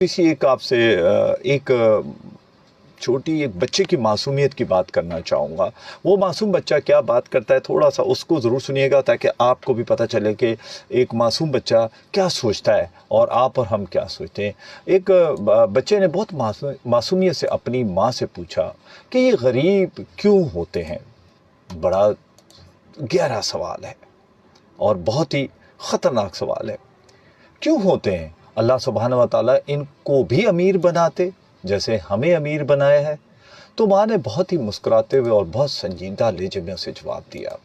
इसी एक आपसे एक छोटी एक बच्चे की मासूमियत की बात करना चाहूँगा। वो मासूम बच्चा क्या बात करता है, थोड़ा सा उसको ज़रूर सुनिएगा ताकि आपको भी पता चले कि एक मासूम बच्चा क्या सोचता है और आप और हम क्या सोचते हैं। एक बच्चे ने बहुत मासूमियत से अपनी माँ से पूछा कि ये गरीब क्यों होते हैं। बड़ा गहरा सवाल है और बहुत ही ख़तरनाक सवाल है। क्यों होते हैं? अल्लाह सुब्हानहू व तआला इनको भी अमीर बनाते जैसे हमें अमीर बनाया है। तो माँ ने बहुत ही मुस्कुराते हुए और बहुत संजीदा लहजे में उसे जवाब दिया,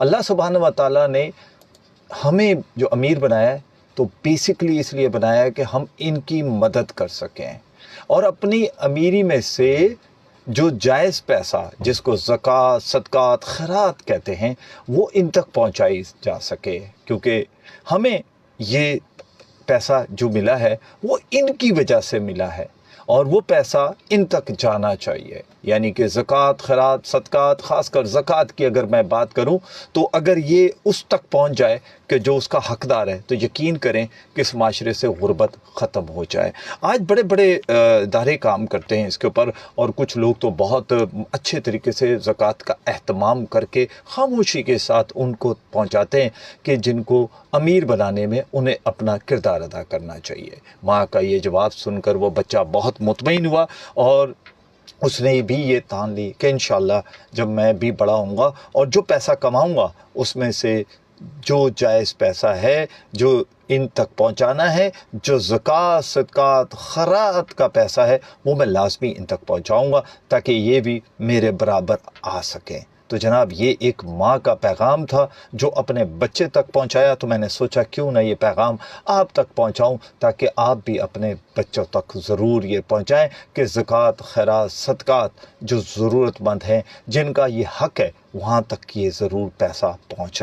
अल्लाह सुब्हानहू व तआला ने हमें जो अमीर बनाया है तो बेसिकली इसलिए बनाया है कि हम इनकी मदद कर सकें और अपनी अमीरी में से जो जायज़ पैसा जिसको ज़कात, सदक़ात, खैरात कहते हैं वो इन तक पहुँचाई जा सके, क्योंकि हमें ये पैसा जो मिला है वो इनकी वजह से मिला है और वो पैसा इन तक जाना चाहिए। यानी कि ज़कात, खैरात, सदक़ात, ख़ासकर ज़कात की अगर मैं बात करूं तो अगर ये उस तक पहुंच जाए कि जो उसका हकदार है तो यकीन करें कि इस माशरे से गुर्बत ख़त्म हो जाए। आज बड़े बड़े इदारे काम करते हैं इसके ऊपर और कुछ लोग तो बहुत अच्छे तरीके से ज़कात का एहतमाम करके खामोशी के साथ उनको पहुंचाते हैं कि जिनको अमीर बनाने में उन्हें अपना किरदार अदा करना चाहिए। माँ का ये जवाब सुनकर वो बच्चा बहुत मुतमईन हुआ और उसने भी ये ठान ली कि इंशाअल्लाह जब मैं भी बड़ा होऊंगा और जो पैसा कमाऊंगा उसमें से जो जायज़ पैसा है जो इन तक पहुंचाना है, जो ज़कात, सदक़ात, खैरात का पैसा है वो मैं लाज़मी इन तक पहुंचाऊंगा ताकि ये भी मेरे बराबर आ सकें। तो जनाब ये एक माँ का पैगाम था जो अपने बच्चे तक पहुँचाया, तो मैंने सोचा क्यों ना ये पैगाम आप तक पहुँचाऊँ ताकि आप भी अपने बच्चों तक ज़रूर ये पहुँचाएँ कि ज़कात, खैरात, सदक़ात जो ज़रूरतमंद हैं जिनका ये हक़ है वहाँ तक ये ज़रूर पैसा पहुँचना।